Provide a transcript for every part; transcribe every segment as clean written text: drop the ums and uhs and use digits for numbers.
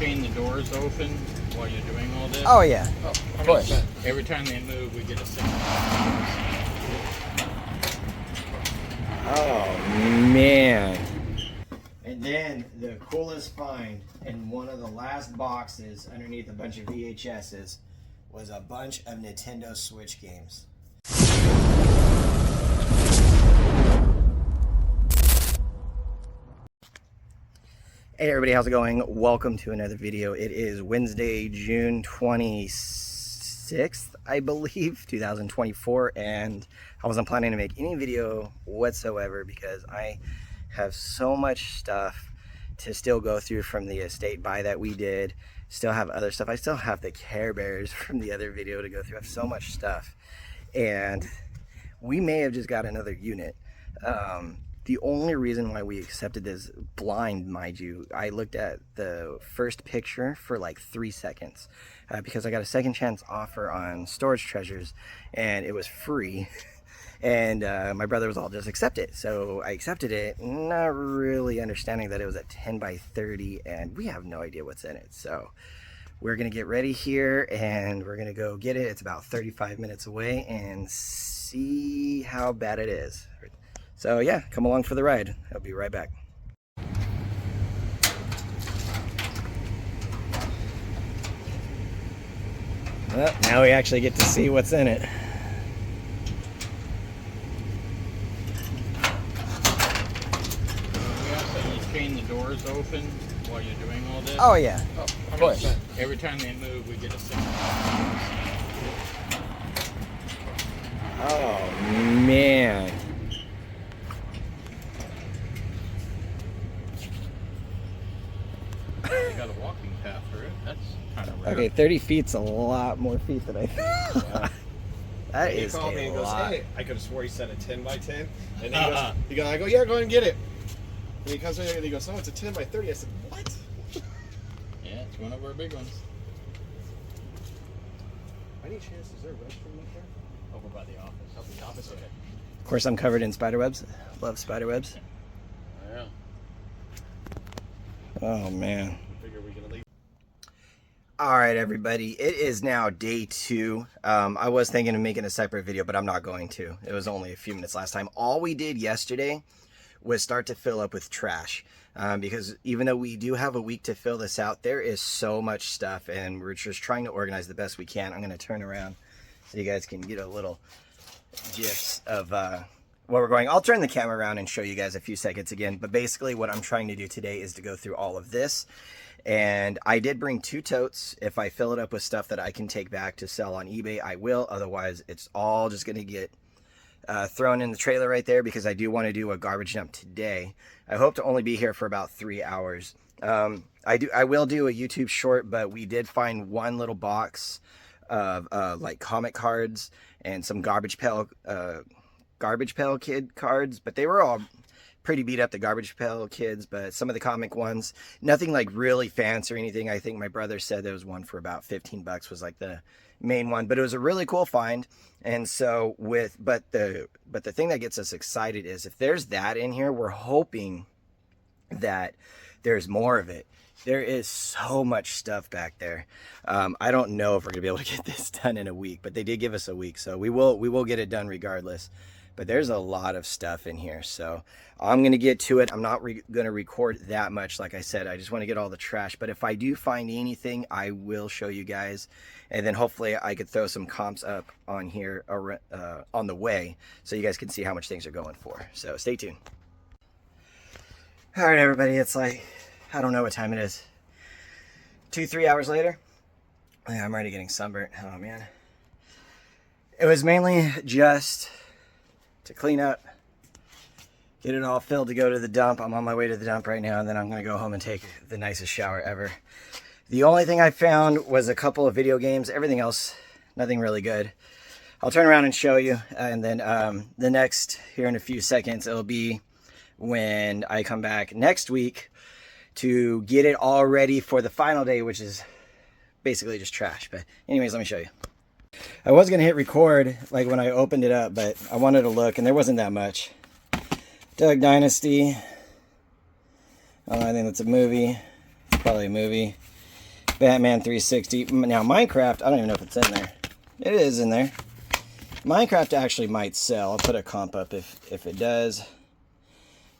chain the doors open while you're doing all this? Oh yeah, of course. Every time they move, we get a signal. Oh man. And then the coolest find in one of the last boxes underneath a bunch of VHSs was a bunch of Nintendo Switch games. Hey everybody, how's it going? Welcome to another video. It is Wednesday, June 26th, I believe, 2024, and I wasn't planning to make any video whatsoever because I have so much stuff to still go through from the estate buy that we did. Still have other stuff. I still have the Care Bears from the other video to go through. I have so much stuff, and we may have just got another unit. The only reason why we accepted this blind, mind you, I looked at the first picture for like 3 seconds because I got a second chance offer on Storage Treasures and it was free. And my brother was all, just accept it. So I accepted it, not really understanding that it was a 10 by 30 and we have no idea what's in it. So we're gonna get ready here and we're gonna go get it. It's about 35 minutes away and see how bad it is. So yeah, come along for the ride. I'll be right back. Well, now we actually get to see what's in it. We ask that you chain the doors open while you're doing all this? Oh yeah, of course. Every time they move, we get a signal. Oh man. You got a walking path through it. That's kind of rare. Okay, 30 feet's a lot more feet than I thought. Yeah. That He is called me a and goes, lot. hey, I could have swore he said a 10 by 10. And he goes, I go, yeah, go ahead and get it. And he comes in and he goes, oh, it's a 10 by 30. I said, what? Yeah, it's one of our big ones. By any chance, is there a restroom up there? Over by the office. Up in the office? Okay. Of course, I'm covered in spider webs. Love spider webs. Yeah. Oh man. I figure we can at least. All right, everybody. It is now day 2. I was thinking of making a separate video, but I'm not going to. It was only a few minutes last time. All we did yesterday was start to fill up with trash. Because even though we do have a week to fill this out, there is so much stuff, and we're just trying to organize the best we can. I'm going to turn around so you guys can get a little gifs of where we're going. I'll turn the camera around and show you guys a few seconds again, but basically what I'm trying to do today is to go through all of this. And I did bring 2 totes. If I fill it up with stuff that I can take back to sell on eBay, I will. Otherwise, it's all just going to get thrown in the trailer right there because I do want to do a garbage dump today. I hope to only be here for about 3 hours. I will do a YouTube short, but we did find one little box of like comic cards and some Garbage Pail Kid cards, but they were all pretty beat up, the Garbage Pail Kids, but some of the comic ones, nothing like really fancy or anything. I think my brother said there was one for about 15 bucks was like the main one, but it was a really cool find. And so but the thing that gets us excited is if there's that in here, we're hoping that there's more of it. There is so much stuff back there. I don't know if we're gonna be able to get this done in a week, but they did give us a week, so we will get it done regardless. But there's a lot of stuff in here, so I'm gonna get to it. I'm not gonna record that much, like I said. I just want to get all the trash, but if I do find anything, I will show you guys, and then hopefully I could throw some comps up on here on the way so you guys can see how much things are going for. So stay tuned. All right, everybody, it's like, I don't know what time it is. 2-3 hours later. Yeah, I'm already getting sunburnt. Oh man. It was mainly just to clean up, get it all filled to go to the dump. I'm on my way to the dump right now, and then I'm gonna go home and take the nicest shower ever. The only thing I found was a couple of video games. Everything else, nothing really good. I'll turn around and show you, and then the next, here in a few seconds, it'll be when I come back next week to get it all ready for the final day, which is basically just trash. But anyways, let me show you. I was gonna hit record like when I opened it up, but I wanted to look and there wasn't that much. Duck Dynasty. I think that's a movie. It's probably a movie. Batman 360. Now Minecraft, I don't even know if it's in there. It is in there. Minecraft actually might sell. I'll put a comp up if it does.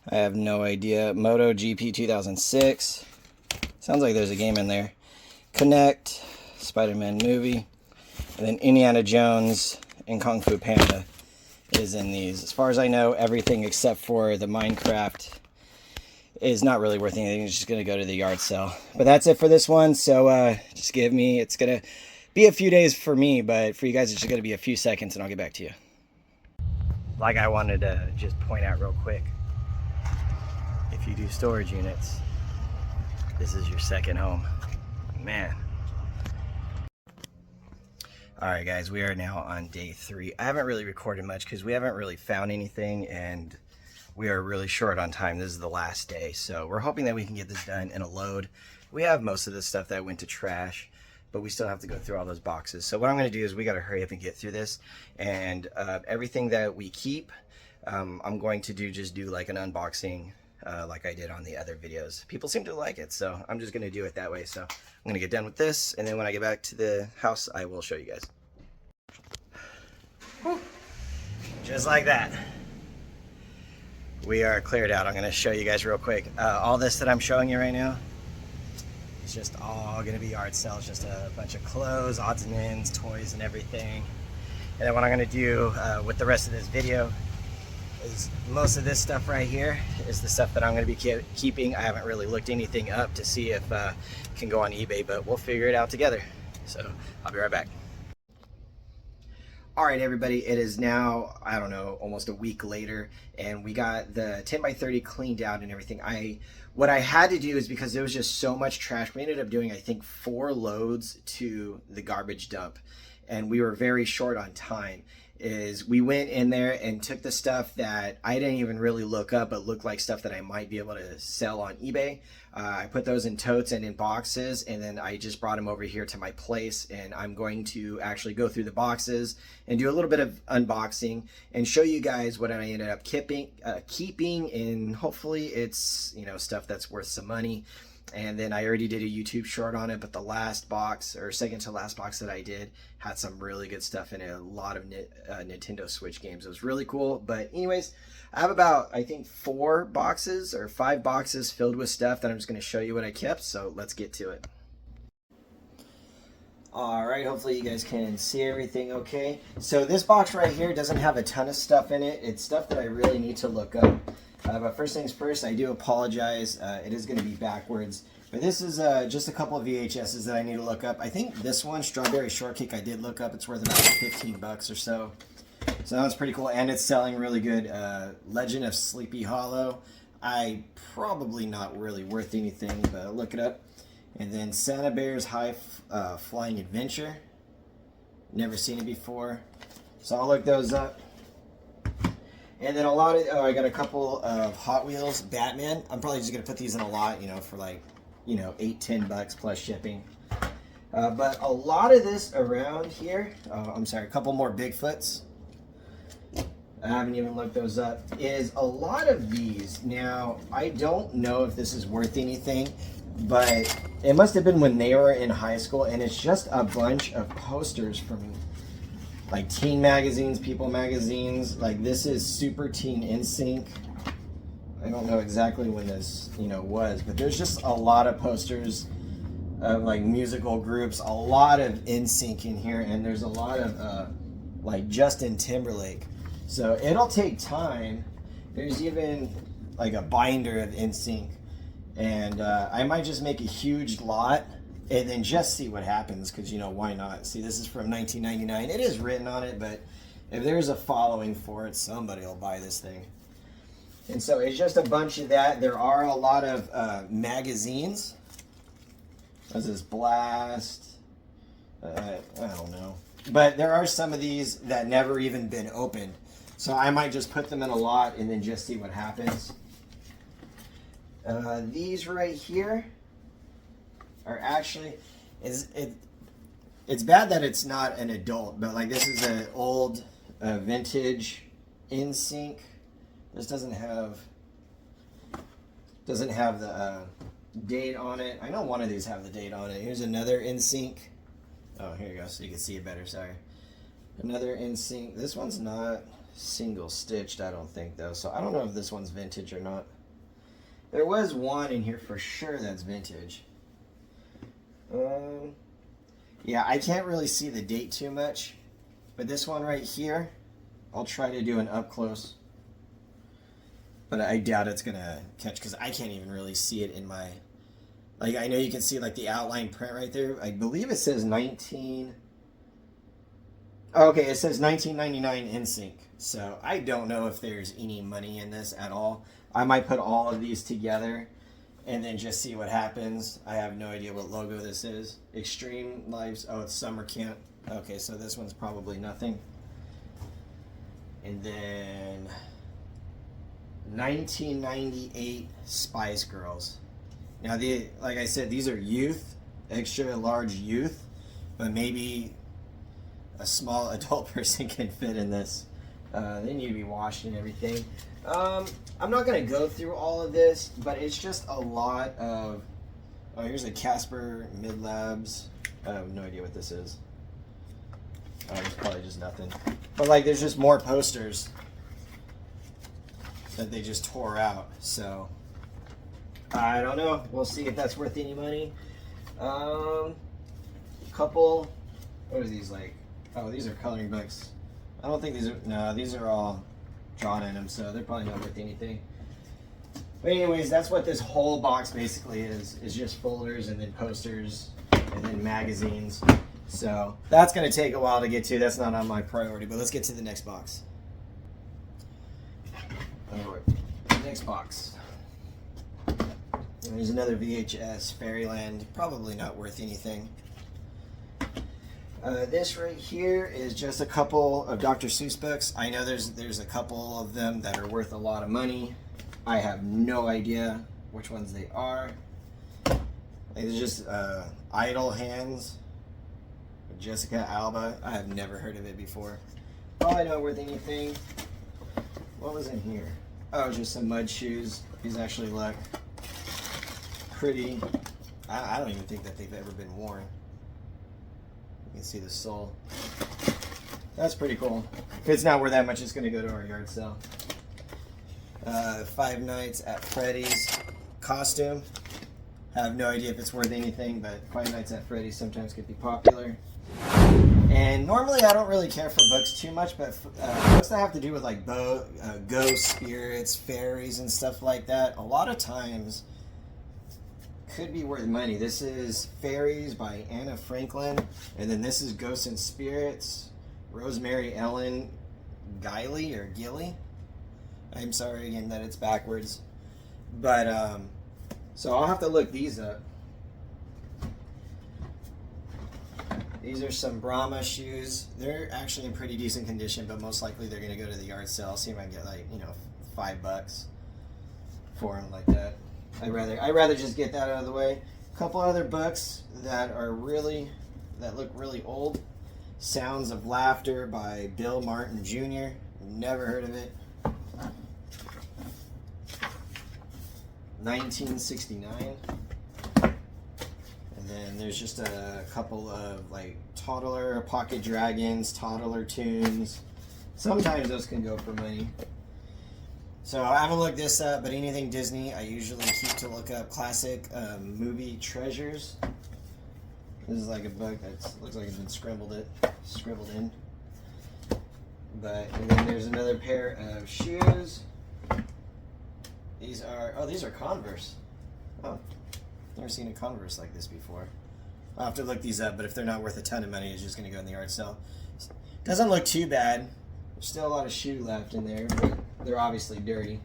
I have no idea. Moto GP 2006. Sounds like there's a game in there. Connect, Spider-Man movie, and then Indiana Jones and Kung Fu Panda is in these. As far as I know, everything except for the Minecraft is not really worth anything. It's just going to go to the yard sale. But that's it for this one. So just give me, it's going to be a few days for me, but for you guys, it's just going to be a few seconds and I'll get back to you. Like I wanted to just point out real quick, if you do storage units, this is your second home. Man. Alright guys, we are now on day 3. I haven't really recorded much because we haven't really found anything and we are really short on time. This is the last day, so we're hoping that we can get this done in a load. We have most of the stuff that went to trash, but we still have to go through all those boxes. So what I'm going to do is we got to hurry up and get through this, and everything that we keep, I'm going to just do like an unboxing like I did on the other videos. People seem to like it, so I'm just going to do it that way. So I'm going to get done with this, and then when I get back to the house, I will show you guys. Whew. Just like that. We are cleared out. I'm going to show you guys real quick. All this that I'm showing you right now, it's just all going to be yard sales. Just a bunch of clothes, odds and ends, toys, and everything. And then what I'm going to do with the rest of this video is most of this stuff right here is the stuff that I'm going to be keeping. I haven't really looked anything up to see if it can go on eBay, but we'll figure it out together. So I'll be right back. All right, everybody, it is now, I don't know, almost a week later, and we got the 10x30 cleaned out and everything. What I had to do is because there was just so much trash, we ended up doing, I think, 4 loads to the garbage dump, and we were very short on time. Is we went in there and took the stuff that I didn't even really look up, but looked like stuff that I might be able to sell on eBay. I put those in totes and in boxes, and then I just brought them over here to my place, and I'm going to actually go through the boxes and do a little bit of unboxing and show you guys what I ended up keeping, and hopefully it's, you know, stuff that's worth some money. And then I already did a YouTube short on it, but the last box, or second to last box that I did, had some really good stuff in it. A lot of Nintendo Switch games. It was really cool. But anyways, I have about, I think, 4 boxes or 5 boxes filled with stuff that I'm just going to show you what I kept. So let's get to it. All right, hopefully you guys can see everything okay. So this box right here doesn't have a ton of stuff in it. It's stuff that I really need to look up. But first things first, I do apologize. It is going to be backwards. But this is just a couple of VHSs that I need to look up. I think this one, Strawberry Shortcake, I did look up. It's worth about 15 bucks or so. So that was pretty cool. And it's selling really good. Legend of Sleepy Hollow. Probably not really worth anything, but I'll look it up. And then Santa Bear's High Flying Adventure. Never seen it before. So I'll look those up. And then a lot of, I got a couple of Hot Wheels Batman. I'm probably just going to put these in a lot, you know, for like, you know, 8-10 bucks plus shipping. But a lot of this around here, I'm sorry, a couple more Bigfoots. I haven't even looked those up. Is a lot of these. Now, I don't know if this is worth anything, but it must have been when they were in high school, and it's just a bunch of posters from like teen magazines, People magazines. Like this is Super Teen NSYNC. I don't know exactly when this, you know, was, but there's just a lot of posters of like musical groups, a lot of NSYNC in here, and there's a lot of like Justin Timberlake. So it'll take time. There's even like a binder of NSYNC, and I might just make a huge lot and then just see what happens, because, you know, why not? See, this is from 1999. It is written on it, but if there's a following for it, somebody will buy this thing. And so it's just a bunch of that. There are a lot of magazines. What's this? Blast. I don't know. But there are some of these that never even been opened. So I might just put them in a lot and then just see what happens. These right here are actually, it's bad that it's not an adult, but like this is an old vintage NSYNC. This doesn't have the date on it. I know one of these have the date on it. Here's another NSYNC. Oh, here you go, so you can see it better. Sorry. Another NSYNC. This one's not single stitched, I don't think, though. So I don't know if this one's vintage or not. There was one in here for sure that's vintage. Yeah, I can't really see the date too much, but this one right here, I'll try to do an up close. But I doubt it's gonna catch because I can't even really see it in my. Like, I know you can see like the outline print right there. I believe it says 19. Okay, it says 1999 NSYNC. So I don't know if there's any money in this at all. I might put all of these together and then just see what happens. I have no idea what logo this is. Extreme Lives. Oh, it's summer camp. Okay, so this one's probably nothing. And then 1998 Spice Girls. Now, like I said, these are youth, extra large youth, but maybe a small adult person can fit in this. They need to be washed and everything. I'm not going to go through all of this, but it's just a lot of... Oh, here's a Casper Mid-Labs. I have no idea what this is. Oh, it's probably just nothing. But, like, there's just more posters that they just tore out. So, I don't know. We'll see if that's worth any money. Couple... What are these, like? Oh, these are coloring books. I don't think these are... No, these are all drawn in them, so they're probably not worth anything. But anyways, that's what this whole box basically is just folders and then posters and then magazines. So that's going to take a while to get to. That's not on my priority, but let's get to the next box. All right, next box. And there's another VHS, Fairyland, probably not worth anything. This right here is just a couple of Dr. Seuss books. I know there's a couple of them that are worth a lot of money. I have no idea which ones they are. It's just Idle Hands, Jessica Alba. I have never heard of it before. Probably not worth anything. What was in here? Oh, just some mud shoes. These actually look pretty. I don't even think that they've ever been worn. You can see the sole. That's pretty cool. If it's not worth that much, it's going to go to our yard sale. Five Nights at Freddy's costume. Have no idea if it's worth anything, but Five Nights at Freddy's sometimes could be popular. And normally I don't really care for books too much, but books that have to do with like ghosts, spirits, fairies, and stuff like that, a lot of times could be worth money. This is Fairies by Anna Franklin, and then this is Ghosts and Spirits, Rosemary Ellen Giley or Gilly. I'm sorry again that it's backwards, but so I'll have to look these up. These are some Brahma shoes. They're actually in pretty decent condition, but most likely they're going to go to the yard sale. I'll see if I can get like, you know, $5 for them like that. I'd rather just get that out of the way. A couple other books that look really old. Sounds of Laughter by Bill Martin Jr. Never heard of it. 1969. And then there's just a couple of like Toddler Pocket Dragons, Toddler Tunes. Sometimes those can go for money. So I haven't looked this up, but anything Disney, I usually keep to look up classic movie treasures. This is like a book that looks like it's been scribbled in. And then there's another pair of shoes. These are Converse. Oh, never seen a Converse like this before. I'll have to look these up, but if they're not worth a ton of money, it's just going to go in the yard sale. Doesn't look too bad. There's still a lot of shoe left in there, but they're obviously dirty.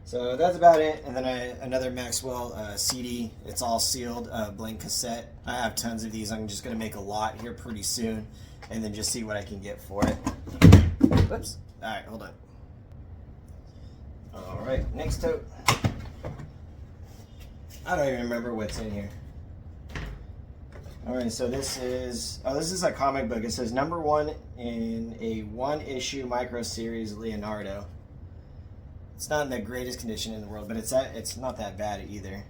So that's about it. And then another Maxwell CD. It's all sealed, blank cassette. I have tons of these. I'm just going to make a lot here pretty soon, and then just see what I can get for it. Whoops. All right, hold on. All right, next tote. I don't even remember what's in here. All right, so this is a comic book. It says #1 in a one-issue micro series, Leonardo. It's not in the greatest condition in the world, but it's not that bad either.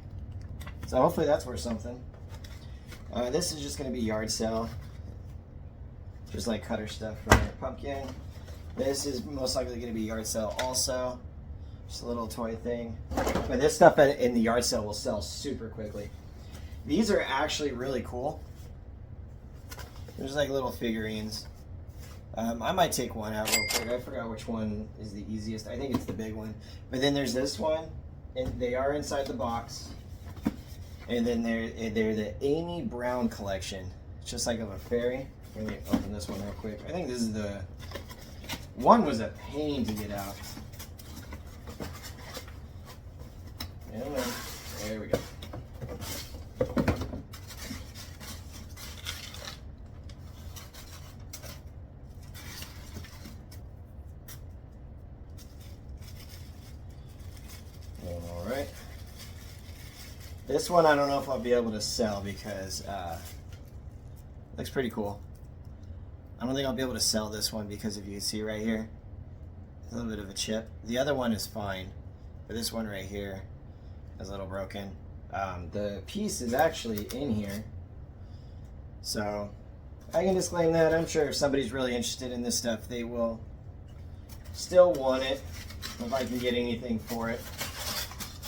So hopefully that's worth something. This is just going to be yard sale. Just like cutter stuff for pumpkin. This is most likely going to be yard sale also. Just a little toy thing. But this stuff in the yard sale will sell super quickly. These are actually really cool. There's like little figurines. I might take one out real quick. I forgot which one is the easiest. I think it's the big one. But then there's this one, and they are inside the box. And then they're the Amy Brown collection. It's just like of a fairy. Let me open this one real quick. I think this is the one was a pain to get out. And then, there we go. All right. This one I don't know if I'll be able to sell because it looks pretty cool. I don't think I'll be able to sell this one because if you can see right here, a little bit of a chip. The other one is fine, but this one right here is a little broken. The piece is actually in here, so I can disclaim that. I'm sure if somebody's really interested in this stuff, they will still want it if I can get anything for it.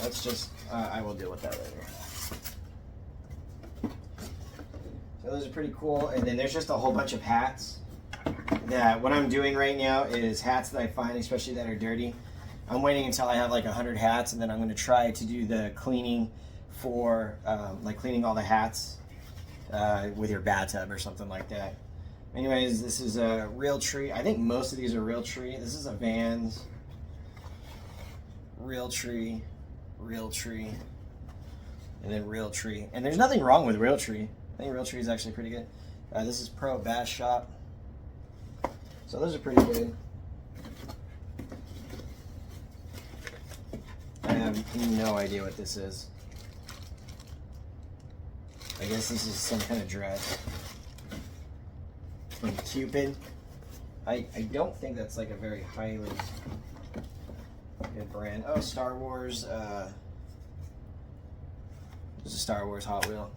That's just, I will deal with that later. So those are pretty cool. And then there's just a whole bunch of hats that what I'm doing right now is hats that I find, especially that are dirty. I'm waiting until I have like 100 hats, and then I'm going to try to do the cleaning for like cleaning all the hats with your bathtub or something like that. Anyways, this is a real tree. I think most of these are real tree. This is a Vans real tree, and then real tree. And there's nothing wrong with real tree. I think real tree is actually pretty good. This is Pro Bass Shop. So those are pretty good. I have no idea what this is. I guess this is some kind of dress. From Cupid. I don't think that's like a very highly good brand. Oh, Star Wars. This is a Star Wars Hot Wheel.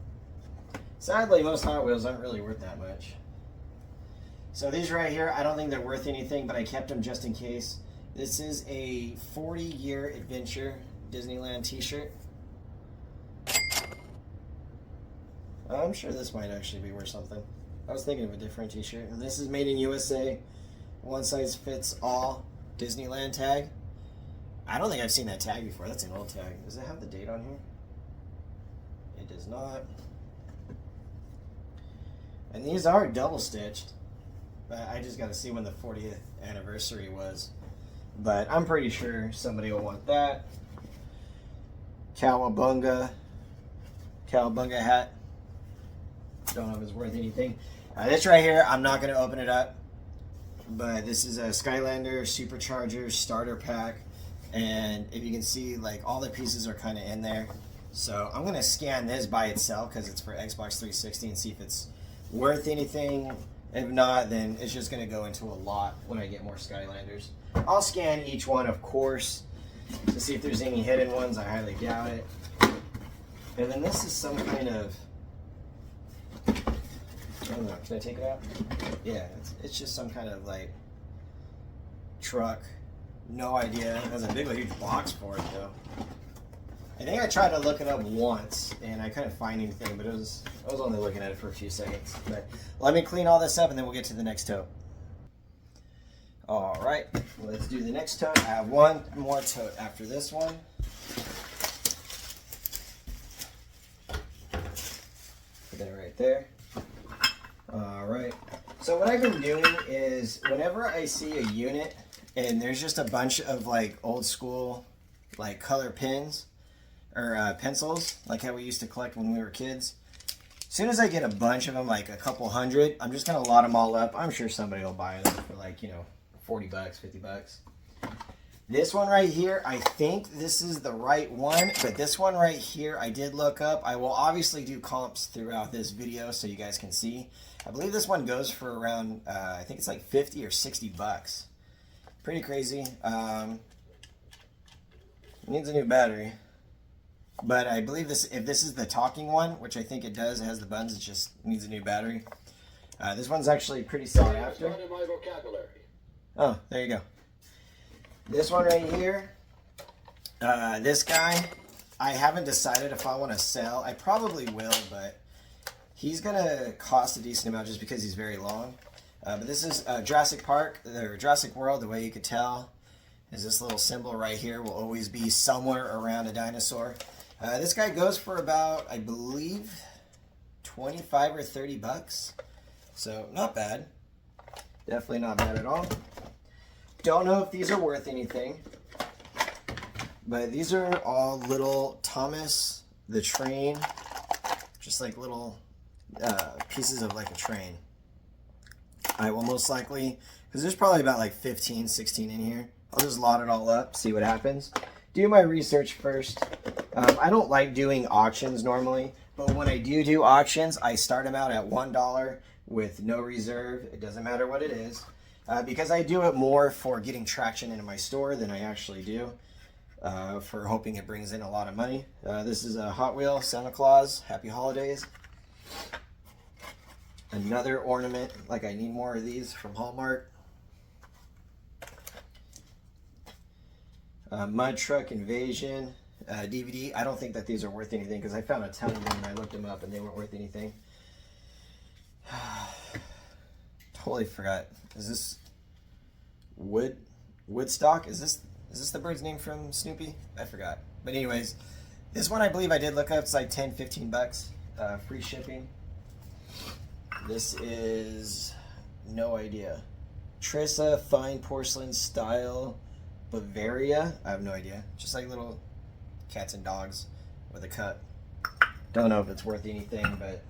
Sadly, most Hot Wheels aren't really worth that much. So these right here, I don't think they're worth anything, but I kept them just in case. This is a 40-year adventure Disneyland t-shirt. I'm sure this might actually be worth something. I was thinking of a different t-shirt. And this is made in USA. One size fits all Disneyland tag. I don't think I've seen that tag before. That's an old tag. Does it have the date on here? It does not. And these are double stitched. But I just got to see when the 40th anniversary was. But I'm pretty sure somebody will want that. Cowabunga hat. Don't know if it's worth anything. This right here, I'm not going to open it up. But this is a Skylander Supercharger starter pack. And if you can see, like, all the pieces are kind of in there. So I'm going to scan this by itself because it's for Xbox 360 and see if it's worth anything. If not, then it's just going to go into a lot when I get more Skylanders. I'll scan each one, of course, to see if there's any hidden ones. I highly doubt it. And then this is some kind of... I don't know. Can I take it out? Yeah, it's just some kind of, like, truck. No idea. It has a big, huge box for it, though. I think I tried to look it up once, and I couldn't find anything, but I was only looking at it for a few seconds. But let me clean all this up, and then we'll get to the next tote. All right, let's do the next tote. I have one more tote after this one. Put that right there. All right. So what I've been doing is whenever I see a unit, and there's just a bunch of like old school, like color pins, or pencils, like how we used to collect when we were kids. As soon as I get a bunch of them, like a couple hundred, I'm just gonna lot them all up. I'm sure somebody will buy them for like, you know, 40 bucks, 50 bucks. This one right here, I think this is the right one, but this one right here, I did look up. I will obviously do comps throughout this video so you guys can see. I believe this one goes for around, I think it's like 50 or 60 bucks. Pretty crazy. Needs a new battery. But I believe this, if this is the talking one, which I think it does, it has the buttons, it just needs a new battery. This one's actually pretty sought after. Oh, there you go. This one right here, this guy, I haven't decided if I want to sell. I probably will, but he's going to cost a decent amount just because he's very long. But this is Jurassic Park, or Jurassic World. The way you could tell is this little symbol right here will always be somewhere around a dinosaur. This guy goes for about, I believe, 25 or 30 bucks. So not bad. Definitely not bad at all. Don't know if these are worth anything, but these are all little Thomas the Train, just like little pieces of like a train. I will most likely, because there's probably about like 15, 16 in here. I'll just lot it all up, see what happens. Do my research first. I don't like doing auctions normally, but when I do auctions, I start them out at $1 with no reserve. It doesn't matter what it is. Because I do it more for getting traction into my store than I actually do for hoping it brings in a lot of money. This is a Hot Wheel Santa Claus. Happy holidays. Another ornament, like I need more of these from Hallmark. Mud Truck Invasion DVD. I don't think that these are worth anything because I found a ton of them and I looked them up and they weren't worth anything. Totally forgot. Is this Woodstock? Is this the bird's name from Snoopy? I forgot. But anyways, this one I believe I did look up. It's like 10, 15 bucks. Free shipping. This is no idea. Trissa Fine Porcelain Style Bavaria. I have no idea. Just like little cats and dogs with a cut. Don't know if it's worth anything, but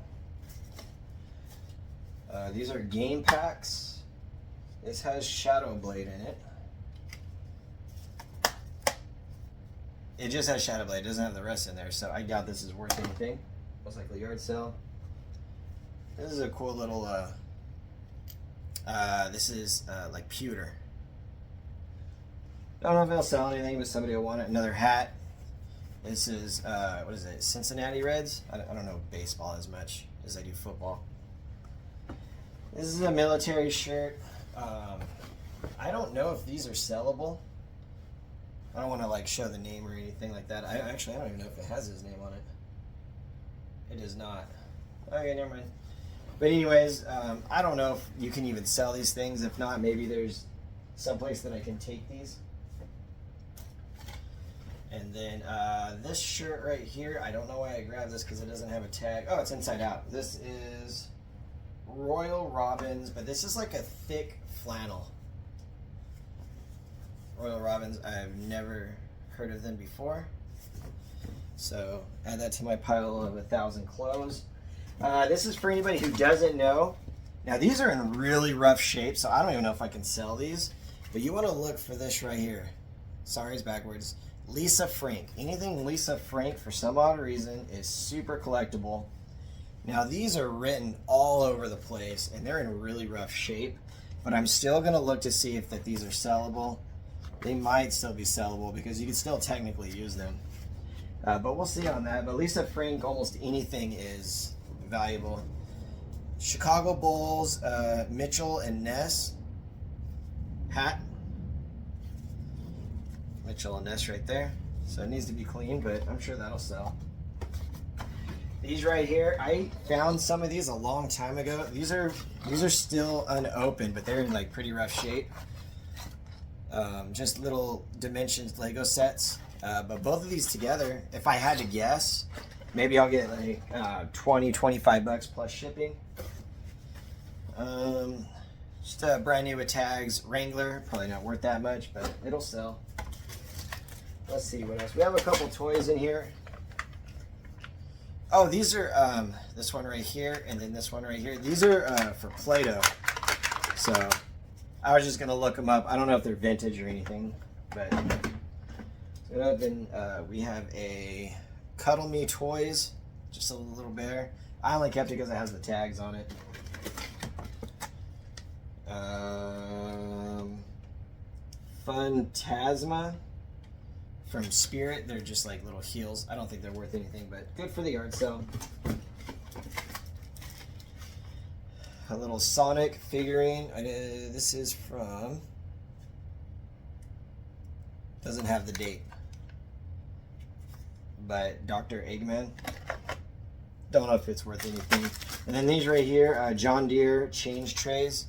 these are game packs. This has Shadow Blade in it. It just has Shadow Blade. It doesn't have the rest in there, so I doubt this is worth anything. Most likely yard sale. This is a cool little, this is like pewter. Don't know if it'll sell anything, but somebody will want it. Another hat. This is, what is it, Cincinnati Reds? I don't know baseball as much as I do football. This is a military shirt. I don't know if these are sellable. I don't want to like show the name or anything like that. I don't even know if it has his name on it. It does not. Okay, never mind. But anyways, I don't know if you can even sell these things. If not, maybe there's someplace that I can take these. And then this shirt right here, I don't know why I grabbed this because it doesn't have a tag. Oh, it's inside out. This is Royal Robins, but this is like a thick flannel. Royal Robins, I've never heard of them before. So add that to my pile of 1,000 clothes. This is for anybody who doesn't know. Now these are in really rough shape, so I don't even know if I can sell these. But you want to look for this right here. Sorry, it's backwards. Lisa Frank. Anything Lisa Frank, for some odd reason, is super collectible. Now these are written all over the place, and they're in really rough shape. But I'm still going to look to see if these are sellable. They might still be sellable because you can still technically use them. But we'll see on that. But Lisa Frank, almost anything is valuable. Chicago Bulls, Mitchell and Ness hat. Mitchell and Ness right there. So it needs to be clean, but I'm sure that'll sell. These right here, I found some of these a long time ago. These are still unopened, but they're in like pretty rough shape. Just little Dimensions Lego sets. But both of these together, if I had to guess, maybe I'll get like 20, 25 bucks plus shipping. Just brand new with tags. Wrangler, probably not worth that much, but it'll sell. Let's see what else. We have a couple toys in here. Oh, these are this one right here, and then this one right here. These are for Play-Doh. So I was just gonna look them up. I don't know if they're vintage or anything, but then we have a Cuddle Me Toys, just a little bear. I only kept it because it has the tags on it. from Spirit. They're just like little heels. I don't think they're worth anything, but good for the yard sale. A little Sonic figurine. This is from... Doesn't have the date. But Dr. Eggman. Don't know if it's worth anything. And then these right here, John Deere change trays.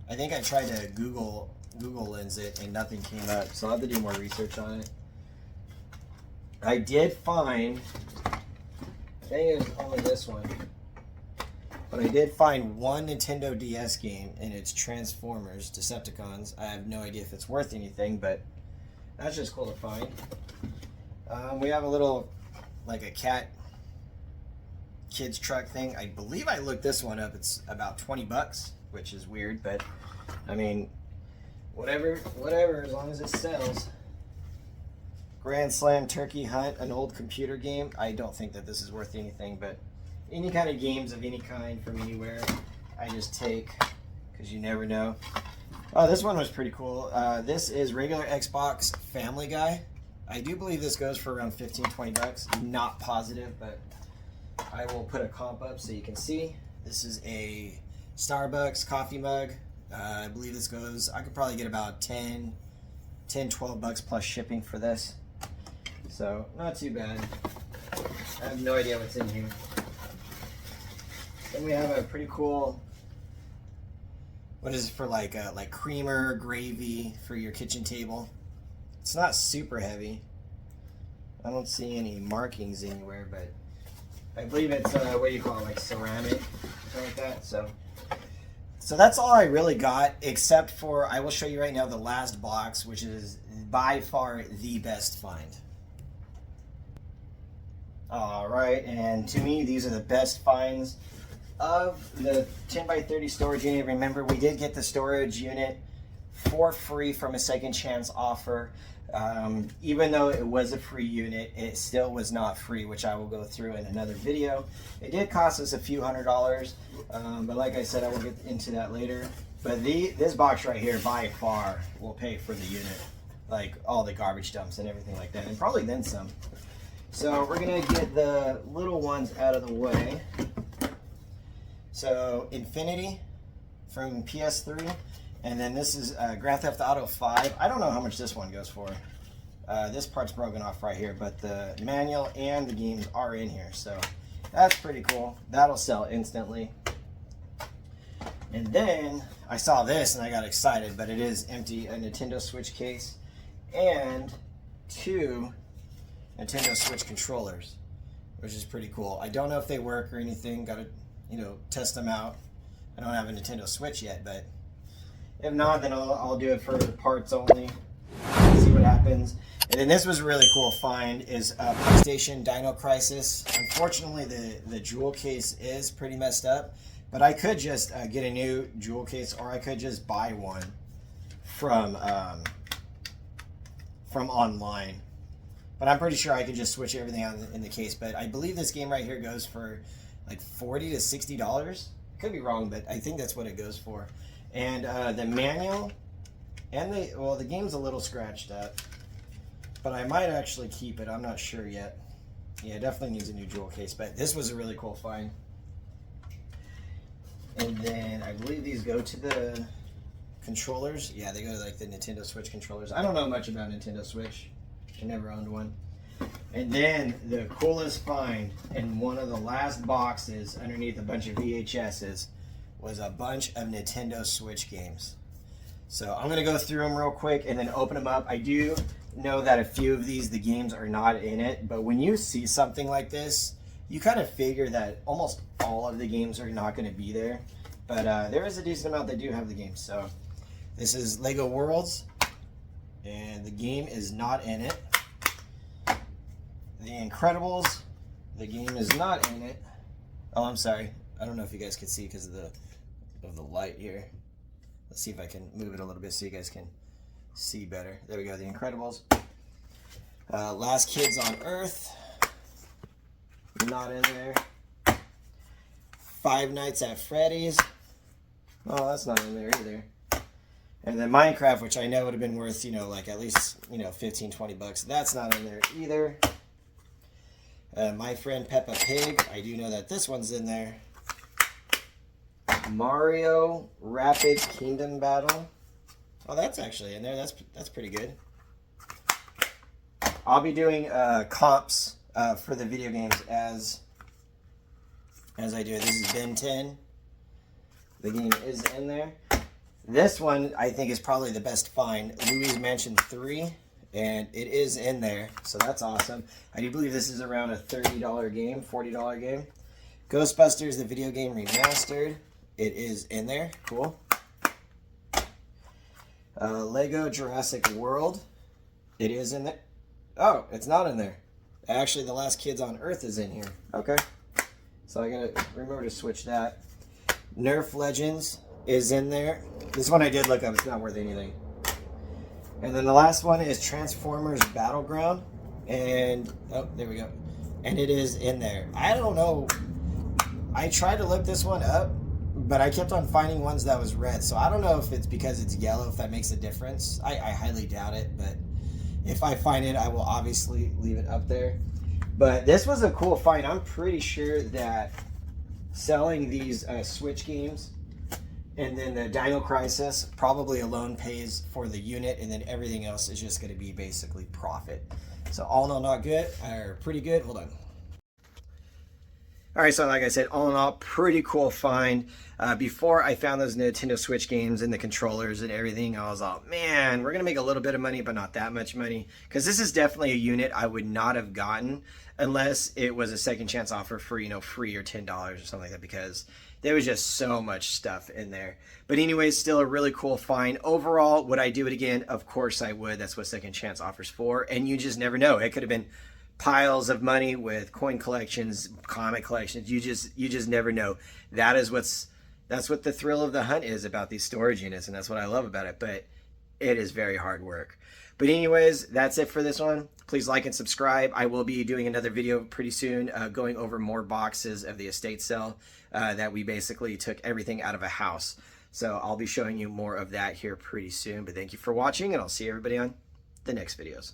I think I tried to Google Lens it and nothing came up, so I'll have to do more research on it. I did find, I think it was only this one, but I did find one Nintendo DS game, and it's Transformers Decepticons. I have no idea if it's worth anything, but that's just cool to find. We have a little, like a cat kids truck thing. I believe I looked this one up. It's about 20 bucks, which is weird, but I mean, whatever, as long as it sells. Grand Slam Turkey Hunt, an old computer game. I don't think that this is worth anything, but any kind of games of any kind from anywhere, I just take, because you never know. Oh, this one was pretty cool. This is regular Xbox Family Guy. I do believe this goes for around 15-20 bucks. Not positive, but I will put a comp up so you can see. This is a Starbucks coffee mug. I believe this goes, I could probably get about 10-12 bucks plus shipping for this. So, not too bad. I have no idea what's in here. Then we have a pretty cool, what is it for, like creamer, gravy for your kitchen table. It's not super heavy. I don't see any markings anywhere, but I believe it's, what do you call it, like ceramic, something like that. So that's all I really got, except for, I will show you right now the last box, which is by far the best find. Alright, and to me, these are the best finds of the 10x30 storage unit. Remember, we did get the storage unit for free from a second chance offer. Even though it was a free unit, it still was not free, which I will go through in another video. It did cost us a few $100s, but like I said, I will get into that later. But this box right here, by far, will pay for the unit, like all the garbage dumps and everything like that, and probably then some. So we're gonna get the little ones out of the way. So Infinity from PS3. And then this is Grand Theft Auto 5. I don't know how much this one goes for. This part's broken off right here, but the manual and the games are in here. So that's pretty cool. That'll sell instantly. And then I saw this and I got excited, but it is empty. A Nintendo Switch case and 2 Nintendo Switch controllers, which is pretty cool. I don't know if they work or anything. Got to, test them out. I don't have a Nintendo Switch yet, but if not, then I'll do it for parts only. See what happens. And then this was a really cool find, is PlayStation Dino Crisis. Unfortunately, the jewel case is pretty messed up, but I could just get a new jewel case, or I could just buy one from online. But I'm pretty sure I could just switch everything out in the case. But I believe this game right here goes for like $40 to $60. Could be wrong, but I think that's what it goes for. And the manual and the game's a little scratched up, but I might actually keep it. I'm not sure yet. Yeah, it definitely needs a new jewel case, but this was a really cool find. And then I believe these go to the controllers. Yeah, they go to like the Nintendo Switch controllers. I don't know much about Nintendo Switch. I never owned one. And then the coolest find in one of the last boxes underneath a bunch of VHSs was a bunch of Nintendo Switch games. So I'm going to go through them real quick and then open them up. I do know that a few of these, the games are not in it, but when you see something like this, you kind of figure that almost all of the games are not going to be there. But there is a decent amount that do have the games. So this is Lego Worlds, and the game is not in it. The Incredibles, the game is not in it. Oh, I'm sorry. I don't know if you guys can see because of the light here. Let's see if I can move it a little bit so you guys can see better. There we go, The Incredibles. Last Kids on Earth, not in there. Five Nights at Freddy's. Oh, that's not in there either. And then Minecraft, which I know would have been worth, you know, like at least, you know, 15, 20 bucks. That's not in there either. My Friend Peppa Pig. I do know that this one's in there. Mario Rapid Kingdom Battle. Oh, that's actually in there. That's pretty good. I'll be doing comps for the video games as I do it. This is Ben 10. The game is in there. This one I think is probably the best find. Luigi's Mansion 3, and it is in there, so that's awesome. I do believe this is around a $30 game, $40 game. Ghostbusters, the video game remastered. It is in there. Cool. Lego Jurassic World. It is in there. Oh, it's not in there. Actually, The Last Kids on Earth is in here. Okay. So I gotta remember to switch that. Nerf Legends is in there. This one I did look up. It's not worth anything. And then the last one is Transformers Battleground. And, oh, there we go. And it is in there. I don't know. I tried to look this one up, but I kept on finding ones that was red. So I don't know if it's because it's yellow, if that makes a difference. I highly doubt it, but if I find it, I will obviously leave it up there. But this was a cool find. I'm pretty sure that selling these Switch games and then the Dino Crisis probably alone pays for the unit, and then everything else is just going to be basically profit. So all in all, not good, or pretty good. Hold on. All right, so like I said, all in all, pretty cool find. Before I found those Nintendo Switch games and the controllers and everything, I was like, man, we're going to make a little bit of money, but not that much money. Because this is definitely a unit I would not have gotten unless it was a second chance offer for, you know, free or $10 or something like that, because there was just so much stuff in there. But anyways, still a really cool find. Overall, would I do it again? Of course I would. That's what second chance offers for. And you just never know. It could have been piles of money with coin collections, comic collections. You just never know. That's what the thrill of the hunt is about these storage units, and that's what I love about it. But it is very hard work. But anyways, that's it for this one. Please like and subscribe. I will be doing another video pretty soon, going over more boxes of the estate sale that we basically took everything out of a house. So I'll be showing you more of that here pretty soon. But thank you for watching, and I'll see everybody on the next videos.